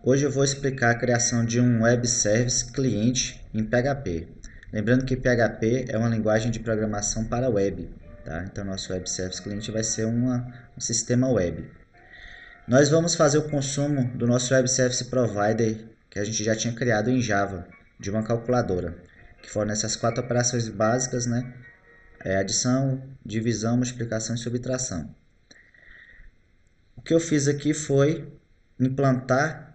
Hoje eu vou explicar a criação de um web service cliente em PHP. Lembrando que PHP é uma linguagem de programação para web, tá? Então nosso web service cliente vai ser um sistema web. Nós vamos fazer o consumo do nosso web service provider que a gente já tinha criado em Java, de uma calculadora, que fornece as 4 operações básicas, né? Adição, divisão, multiplicação e subtração. O que eu fiz aqui foi implantar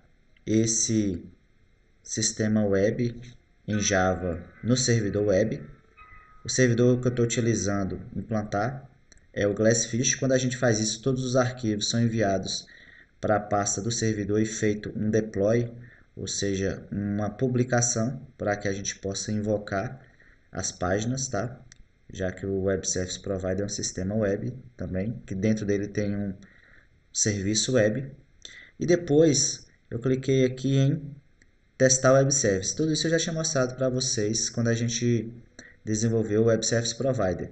esse sistema web em Java no servidor web. O servidor que eu estou utilizando implantar é o Glassfish. Quando a gente faz isso, todos os arquivos são enviados para a pasta do servidor e feito um deploy, ou seja, uma publicação para que a gente possa invocar as páginas, tá? Já que o Web Service Provider é um sistema web também, que dentro dele tem um serviço web. E depois eu cliquei aqui em testar o Web Service. Tudo isso eu já tinha mostrado para vocês quando a gente desenvolveu o Web Service Provider.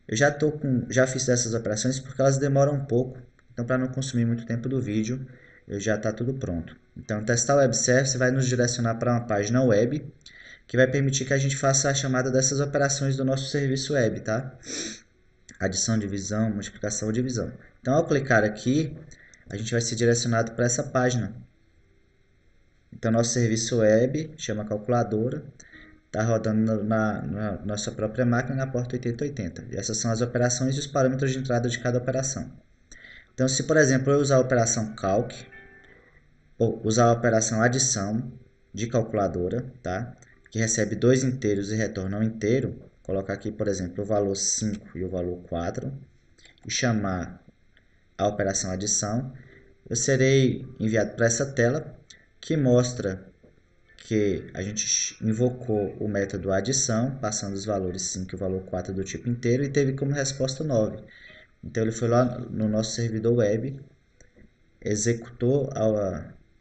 Eu já fiz essas operações porque elas demoram um pouco, então para não consumir muito tempo do vídeo, eu já está tudo pronto. Então testar o Web Service vai nos direcionar para uma página web que vai permitir que a gente faça a chamada dessas operações do nosso serviço web, tá? Adição, divisão, multiplicação ou divisão. Então ao clicar aqui, a gente vai ser direcionado para essa página. Então nosso serviço web chama calculadora, está rodando na nossa própria máquina na porta 8080. E essas são as operações e os parâmetros de entrada de cada operação. Então se por exemplo eu usar a operação calc, ou usar a operação adição de calculadora, tá? Que recebe dois inteiros e retorna um inteiro, colocar aqui por exemplo o valor 5 e o valor 4 e chamar a operação adição, eu serei enviado para essa tela que mostra que a gente invocou o método adição, passando os valores 5 e o valor 4 do tipo inteiro e teve como resposta 9. Então ele foi lá no nosso servidor web, executou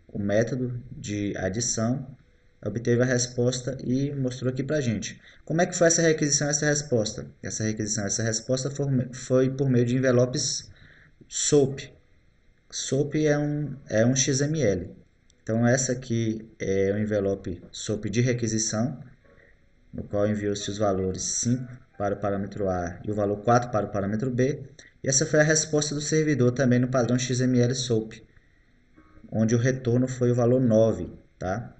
o método de adição, obteve a resposta e mostrou aqui pra gente. Como é que foi essa requisição e essa resposta? Essa requisição e essa resposta foi por meio de envelopes SOAP. SOAP é um XML. Então essa aqui é o envelope SOAP de requisição, no qual enviou-se os valores 5 para o parâmetro A e o valor 4 para o parâmetro B. E essa foi a resposta do servidor também no padrão XML SOAP, onde o retorno foi o valor 9, tá?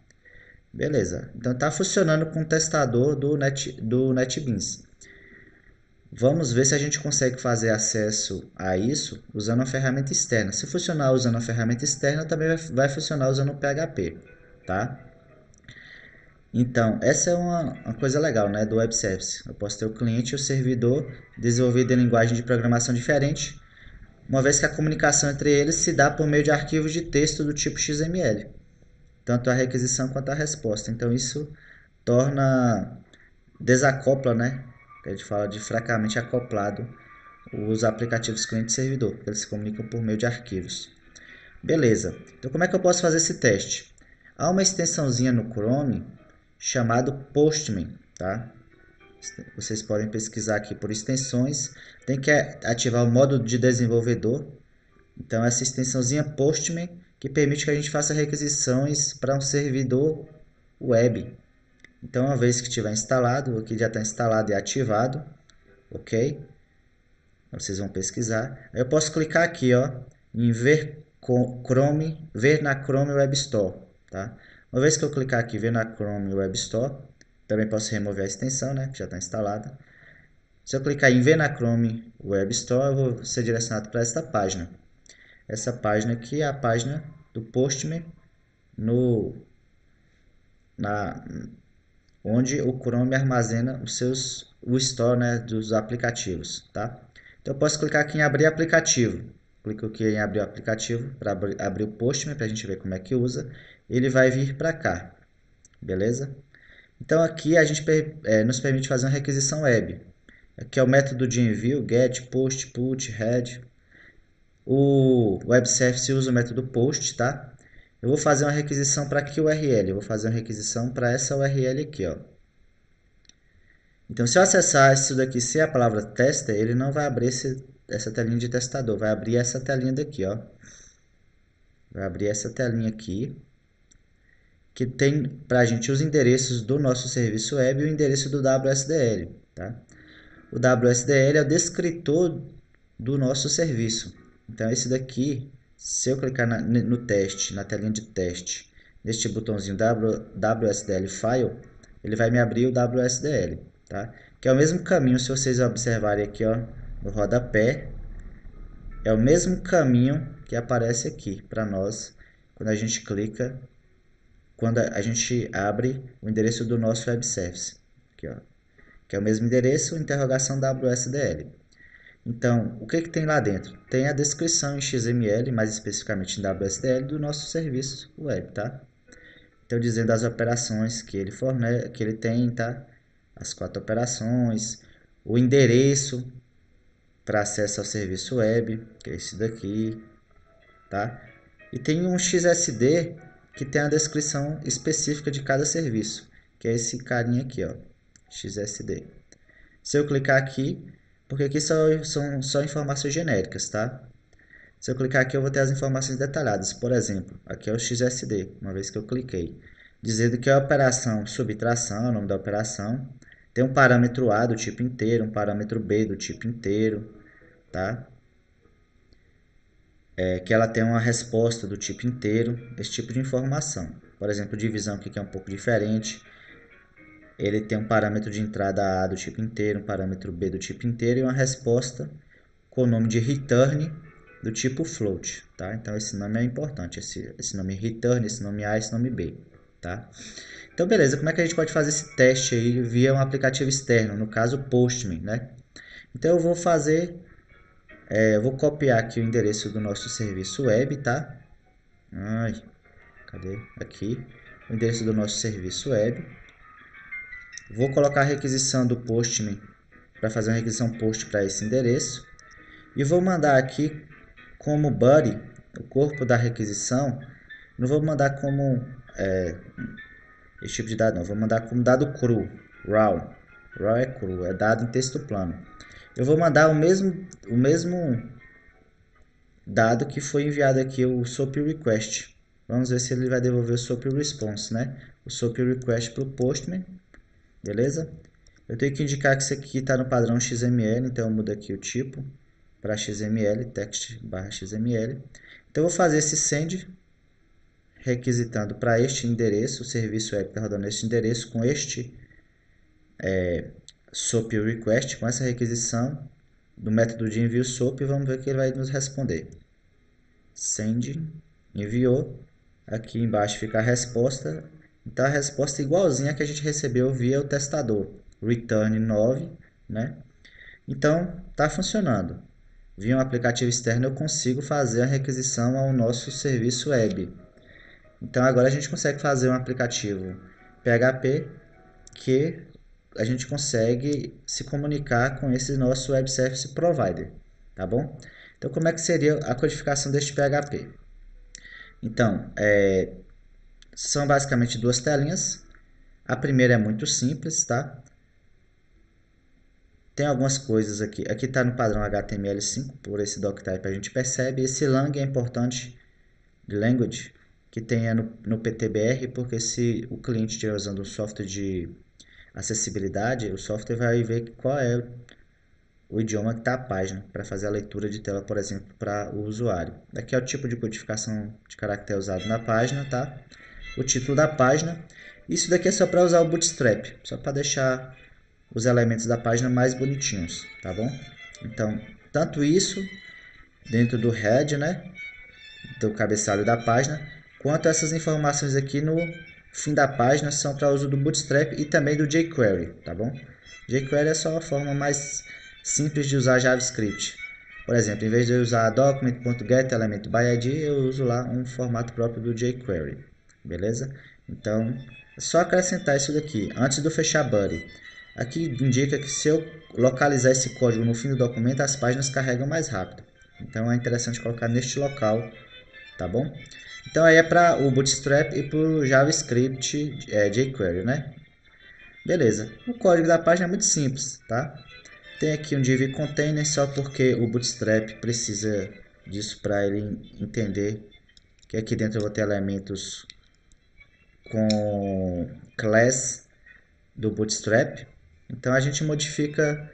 Beleza, então está funcionando com o testador do NetBeans. Vamos ver se a gente consegue fazer acesso a isso usando uma ferramenta externa. Se funcionar usando a ferramenta externa, também vai funcionar usando o PHP, tá? Então, essa é uma coisa legal, né, do Web Service. Eu posso ter o cliente e o servidor desenvolvido em linguagem de programação diferente, uma vez que a comunicação entre eles se dá por meio de arquivos de texto do tipo XML, tanto a requisição quanto a resposta. Então, isso desacopla, né? A gente fala de fracamente acoplado os aplicativos cliente e servidor, porque eles se comunicam por meio de arquivos. Beleza, então como é que eu posso fazer esse teste? Há uma extensãozinha no Chrome chamado Postman, tá? Vocês podem pesquisar aqui por extensões, tem que ativar o modo de desenvolvedor. Então essa extensãozinha Postman que permite que a gente faça requisições para um servidor web. Então uma vez que estiver instalado, aqui já está instalado e ativado, ok? Vocês vão pesquisar. Aí eu posso clicar aqui, ó, em ver na Chrome Web Store, tá? Uma vez que eu clicar aqui, ver na Chrome Web Store, também posso remover a extensão, né, que já está instalada. Se eu clicar em ver na Chrome Web Store, eu vou ser direcionado para esta página. Essa página aqui é a página do Postman, onde o Chrome armazena o store, né, dos aplicativos, tá? Então eu posso clicar aqui em abrir aplicativo. Clico aqui em abrir o aplicativo para abrir o Postman para a gente ver como é que usa. Ele vai vir para cá, beleza? Então aqui a gente nos permite fazer uma requisição web. Aqui é o método de envio, get, post, put, head. O web service usa o método post, tá? Eu vou fazer uma requisição para que URL? Eu vou fazer uma requisição para essa URL aqui, ó. Então, se eu acessar isso daqui sem a palavra tester, ele não vai abrir essa telinha de testador, vai abrir essa telinha daqui, ó. Vai abrir essa telinha aqui, que tem para a gente os endereços do nosso serviço web e o endereço do WSDL, tá? O WSDL é o descritor do nosso serviço. Então, esse daqui, se eu clicar no teste, na telinha de teste, neste botãozinho WSDL File, ele vai me abrir o WSDL, tá? Que é o mesmo caminho, se vocês observarem aqui, ó, no rodapé, é o mesmo caminho que aparece aqui para nós quando a gente clica, quando a gente abre o endereço do nosso web service, aqui, ó, que é o mesmo endereço, interrogação WSDL. Então, o que tem lá dentro? Tem a descrição em XML, mais especificamente em WSDL, do nosso serviço web, tá? Então, dizendo as operações que ele fornece, que ele tem, tá? As 4 operações, o endereço para acesso ao serviço web, que é esse daqui, tá? E tem um XSD que tem a descrição específica de cada serviço, que é esse carinha aqui, ó, XSD. Se eu clicar aqui, porque aqui são só informações genéricas, tá? Se eu clicar aqui, eu vou ter as informações detalhadas. Por exemplo, aqui é o XSD, uma vez que eu cliquei, dizendo que a operação subtração é o nome da operação, tem um parâmetro A do tipo inteiro, um parâmetro B do tipo inteiro, tá? Que ela tem uma resposta do tipo inteiro, esse tipo de informação. Por exemplo, divisão aqui que é um pouco diferente. Ele tem um parâmetro de entrada A do tipo inteiro, um parâmetro B do tipo inteiro e uma resposta com o nome de return do tipo float, tá? Então esse nome é importante, esse nome return, esse nome A, esse nome B, tá? Então beleza, como é que a gente pode fazer esse teste aí via um aplicativo externo, no caso Postman, né? Então eu vou fazer, eu vou copiar aqui o endereço do nosso serviço web, tá? Ai, cadê? Aqui, o endereço do nosso serviço web. Vou colocar a requisição do Postman para fazer uma requisição post para esse endereço. E vou mandar aqui como body, o corpo da requisição. Não vou mandar como esse tipo de dado, não. Vou mandar como dado cru, raw. Raw é cru, é dado em texto plano. Eu vou mandar o mesmo dado que foi enviado aqui, o SOAP request. Vamos ver se ele vai devolver o SOAP response, né? O SOAP request para o Postman, beleza? Eu tenho que indicar que isso aqui está no padrão XML, então eu mudo aqui o tipo para XML, text/XML. Então eu vou fazer esse send requisitando para este endereço, o serviço web está rodando este endereço com este SOAP request, com essa requisição do método de envio SOAP, e vamos ver o que ele vai nos responder. Send, enviou, aqui embaixo fica a resposta, então a resposta é igualzinha a que a gente recebeu via o testador, return 9, né? Então, está funcionando. Via um aplicativo externo eu consigo fazer a requisição ao nosso serviço web. Então agora a gente consegue fazer um aplicativo PHP que a gente consegue se comunicar com esse nosso Web Service Provider, tá bom? Então como é que seria a codificação deste PHP? Então, são basicamente 2 telinhas. A primeira é muito simples, tá? Tem algumas coisas aqui. Aqui está no padrão HTML5, por esse doctype a gente percebe. Esse lang é importante, de language, que tenha no PTBR, porque se o cliente estiver usando um software de acessibilidade, o software vai ver qual é o idioma que está a página, para fazer a leitura de tela, por exemplo, para o usuário. Aqui é o tipo de codificação de caractere usado na página, tá? O título da página. Isso daqui é só para usar o Bootstrap, só para deixar os elementos da página mais bonitinhos, tá bom? Então, tanto isso dentro do head, né, do cabeçalho da página, quanto essas informações aqui no fim da página são para uso do Bootstrap e também do jQuery, tá bom? jQuery é só a forma mais simples de usar JavaScript. Por exemplo, em vez de eu usar document.getElementById, eu uso lá um formato próprio do jQuery, beleza? Então, é só acrescentar isso daqui, antes do fechar body. Aqui indica que se eu localizar esse código no fim do documento, as páginas carregam mais rápido. Então, é interessante colocar neste local, tá bom? Então, aí é para o Bootstrap e para o JavaScript jQuery, né? Beleza. O código da página é muito simples, tá? Tem aqui um div container só porque o Bootstrap precisa disso para ele entender que aqui dentro eu vou ter elementos com class do Bootstrap. Então a gente modifica,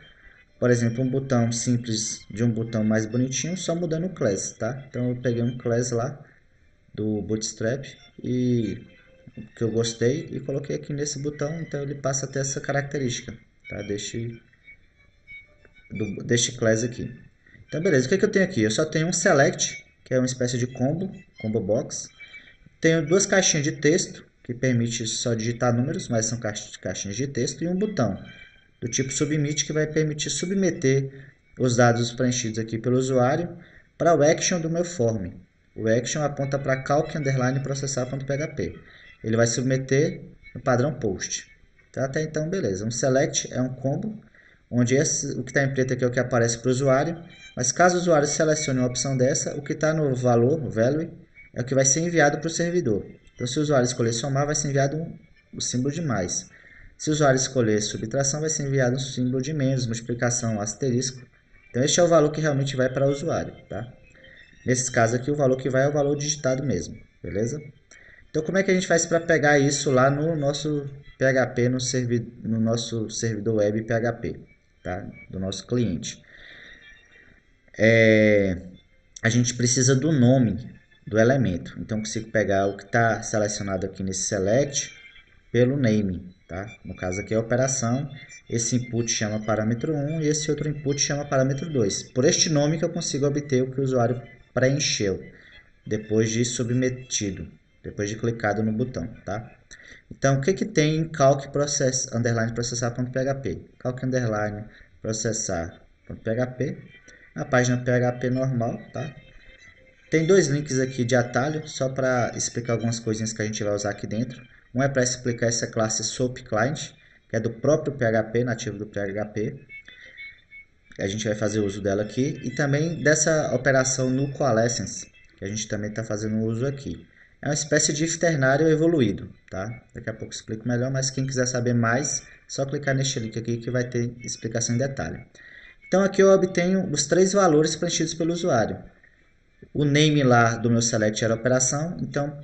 por exemplo, um botão simples de um botão mais bonitinho só mudando o class, tá? Então eu peguei um class lá do Bootstrap e que eu gostei e coloquei aqui nesse botão, então ele passa a ter essa característica, tá? Deste class aqui. Então beleza, o que eu tenho aqui? Eu só tenho um select, que é uma espécie de combo box. Tenho duas caixinhas de texto, que permite só digitar números, mas são caixinhas de texto, e um botão do tipo submit, que vai permitir submeter os dados preenchidos aqui pelo usuário para o action do meu form. O action aponta para calc underline processar.php. Ele vai submeter no padrão post. Tá? Até então, beleza. Um select é um combo, onde o que está em preto aqui é o que aparece para o usuário, mas caso o usuário selecione uma opção dessa, o que está no valor, o value, é o que vai ser enviado para o servidor. Então, se o usuário escolher somar, vai ser enviado o símbolo de mais. Se o usuário escolher subtração, vai ser enviado um símbolo de menos, multiplicação, asterisco. Então, este é o valor que realmente vai para o usuário. Tá? Nesse caso aqui, o valor que vai é o valor digitado mesmo. Beleza? Então, como é que a gente faz para pegar isso lá no nosso PHP, no nosso servidor web PHP, tá? Do nosso cliente? A gente precisa do nome do elemento. Então, eu consigo pegar o que está selecionado aqui nesse select pelo name, tá? No caso aqui é a operação. Esse input chama parâmetro 1 e esse outro input chama parâmetro 2. Por este nome que eu consigo obter o que o usuário preencheu depois de submetido, depois de clicado no botão, tá? Então, o que tem em calc underline processar.php? Calc underline processar.php, a página PHP normal, tá? Tem dois links aqui de atalho, só para explicar algumas coisinhas que a gente vai usar aqui dentro. Um é para explicar essa classe SoapClient, que é do próprio PHP, nativo do PHP. A gente vai fazer uso dela aqui. E também dessa operação no coalescence, que a gente também está fazendo uso aqui. É uma espécie de if ternário evoluído, tá? Daqui a pouco eu explico melhor, mas quem quiser saber mais, só clicar neste link aqui que vai ter explicação em detalhe. Então aqui eu obtenho os três valores preenchidos pelo usuário. O name lá do meu select era operação, então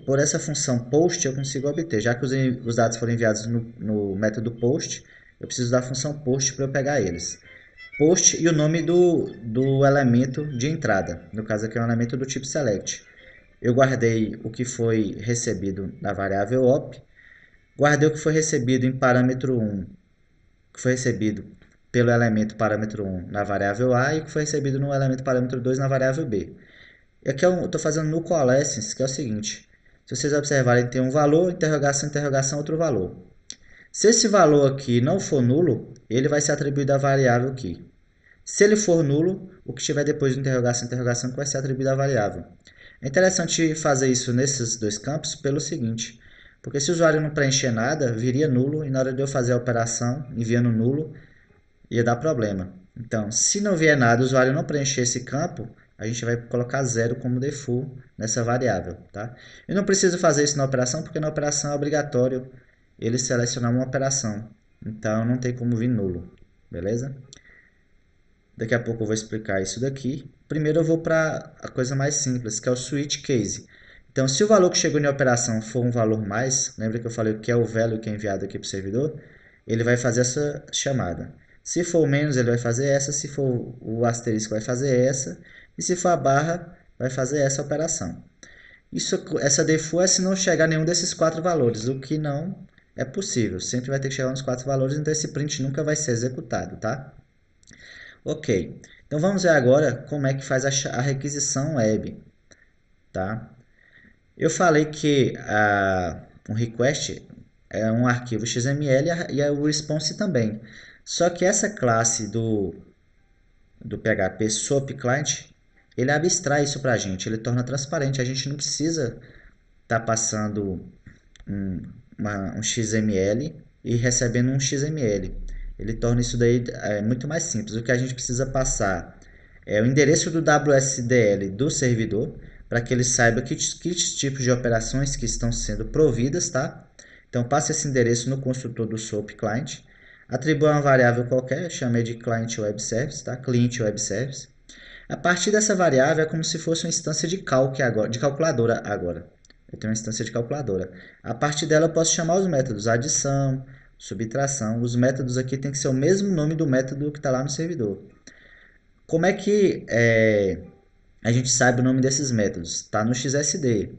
por essa função post eu consigo obter. Já que os dados foram enviados no método post, eu preciso da função post para eu pegar eles. Post e o nome do elemento de entrada, no caso aqui é um elemento do tipo select. Eu guardei o que foi recebido na variável op, guardei o que foi recebido em parâmetro 1, que foi recebido pelo elemento parâmetro 1 na variável a e que foi recebido no elemento parâmetro 2 na variável b. E aqui eu estou fazendo no coalescence, que é o seguinte. Se vocês observarem, tem um valor, interrogação, interrogação, outro valor. Se esse valor aqui não for nulo, ele vai ser atribuído à variável aqui. Se ele for nulo, o que estiver depois de interrogação, interrogação, vai ser atribuído à variável. É interessante fazer isso nesses dois campos pelo seguinte, porque se o usuário não preencher nada, viria nulo, e na hora de eu fazer a operação, enviando nulo, ia dar problema. Então, se não vier nada, o usuário não preencher esse campo, a gente vai colocar 0 como default nessa variável. Tá? Eu não preciso fazer isso na operação, porque na operação é obrigatório ele selecionar uma operação. Então, não tem como vir nulo. Beleza? Daqui a pouco eu vou explicar isso daqui. Primeiro eu vou para a coisa mais simples, que é o switch case. Então, se o valor que chegou na operação for um valor mais, lembra que eu falei que é o value que é enviado aqui para o servidor? Ele vai fazer essa chamada. Se for o menos, ele vai fazer essa. Se for o asterisco, vai fazer essa. E se for a barra, vai fazer essa operação. Essa default é se não chegar a nenhum desses quatro valores, o que não é possível. Sempre vai ter que chegar nos quatro valores, então esse print nunca vai ser executado, tá? Ok, então vamos ver agora como é que faz a requisição web, tá? Eu falei que um request é um arquivo XML e o response também. Só que essa classe do PHP SoapClient, ele abstrai isso para a gente, ele torna transparente. A gente não precisa estar passando um XML e recebendo um XML. Ele torna isso daí muito mais simples. O que a gente precisa passar é o endereço do WSDL do servidor, para que ele saiba que tipos de operações que estão sendo providas, tá? Então, passe esse endereço no construtor do SoapClient, atribua uma variável qualquer, chamei de Client Web Service, tá? Client Web Service. A partir dessa variável é como se fosse uma instância de calculadora agora. Eu tenho uma instância de calculadora. A partir dela eu posso chamar os métodos adição, subtração. Os métodos aqui tem que ser o mesmo nome do método que está lá no servidor. Como é que a gente sabe o nome desses métodos? Está no XSD.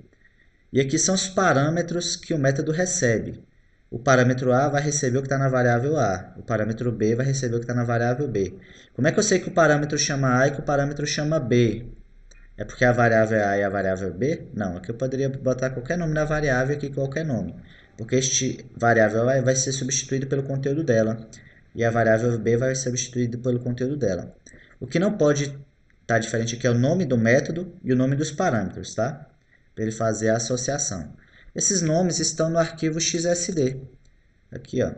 E aqui são os parâmetros que o método recebe. O parâmetro A vai receber o que está na variável A. O parâmetro B vai receber o que está na variável B. Como é que eu sei que o parâmetro chama A e que o parâmetro chama B? É porque a variável é A e a variável B? Não, aqui eu poderia botar qualquer nome na variável aqui, qualquer nome. Porque este variável A vai ser substituído pelo conteúdo dela. E a variável B vai ser substituída pelo conteúdo dela. O que não pode estar diferente aqui é o nome do método e o nome dos parâmetros, tá? Para ele fazer a associação. Esses nomes estão no arquivo XSD. Aqui, ó.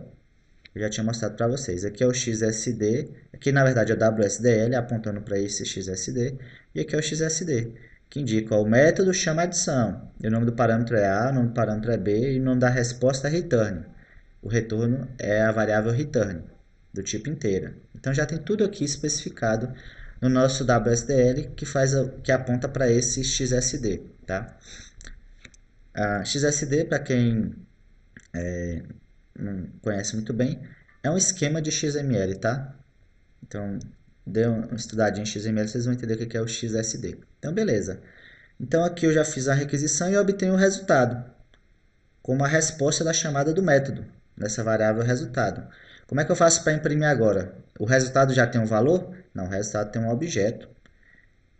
Eu já tinha mostrado para vocês. Aqui é o XSD. Aqui, na verdade, é o WSDL, apontando para esse XSD. E aqui é o XSD, que indica ó, o método chama adição. E o nome do parâmetro é A, o nome do parâmetro é B e o nome da resposta é return. O retorno é a variável return, do tipo inteira. Então, já tem tudo aqui especificado no nosso WSDL, que aponta para esse XSD. Tá? XSD, para quem não conhece muito bem, é um esquema de XML, tá? Então, dê uma estudadinha em XML, vocês vão entender o que é o XSD. Então, beleza. Então, aqui eu já fiz a requisição e obtenho o resultado, como a resposta da chamada do método, nessa variável resultado. Como é que eu faço para imprimir agora? O resultado já tem um valor? Não, o resultado tem um objeto.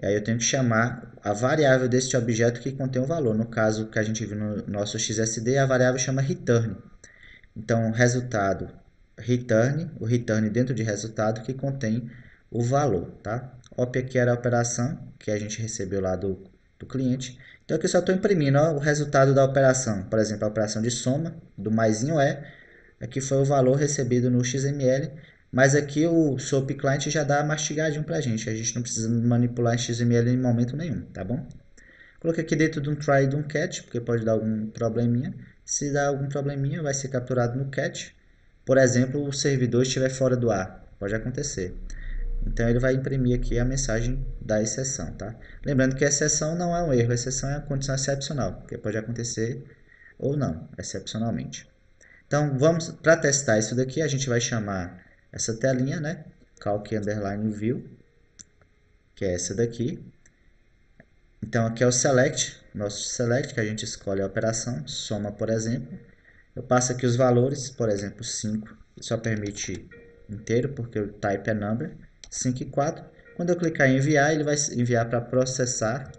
E aí eu tenho que chamar a variável deste objeto que contém o valor. No caso que a gente viu no nosso XSD, a variável chama return. Então, resultado return, o return dentro de resultado que contém o valor, tá? Op aqui era a operação que a gente recebeu lá do cliente. Então, aqui eu só estou imprimindo ó, o resultado da operação. Por exemplo, a operação de soma do maisinho aqui foi o valor recebido no XML, mas aqui o SOAP Client já dá mastigadinho para a gente não precisa manipular em XML em momento nenhum, tá bom? Coloquei aqui dentro de um try e de um catch, porque pode dar algum probleminha. Se dar algum probleminha, vai ser capturado no catch. Por exemplo, o servidor estiver fora do ar. Pode acontecer. Então, ele vai imprimir aqui a mensagem da exceção, tá? Lembrando que a exceção não é um erro, a exceção é uma condição excepcional, porque pode acontecer ou não, excepcionalmente. Então, vamos para testar isso daqui, a gente vai chamar essa telinha, né? Calc underline view, que é essa daqui. Então, aqui é o select, nosso select, que a gente escolhe a operação, soma, por exemplo. Eu passo aqui os valores, por exemplo, 5, só permite inteiro, porque o type é number, 5 e 4. Quando eu clicar em enviar, ele vai enviar para processar,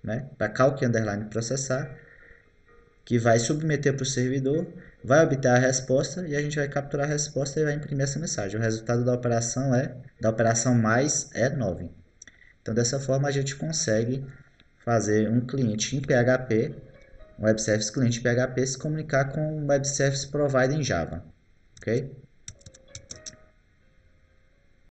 né? Para calc underline processar, que vai submeter para o servidor, vai obter a resposta e a gente vai capturar a resposta e vai imprimir essa mensagem. O resultado da operação mais é 9. Então, dessa forma, a gente consegue fazer um cliente em PHP, um Web Service cliente em PHP, se comunicar com um Web Service Provider em Java. Ok?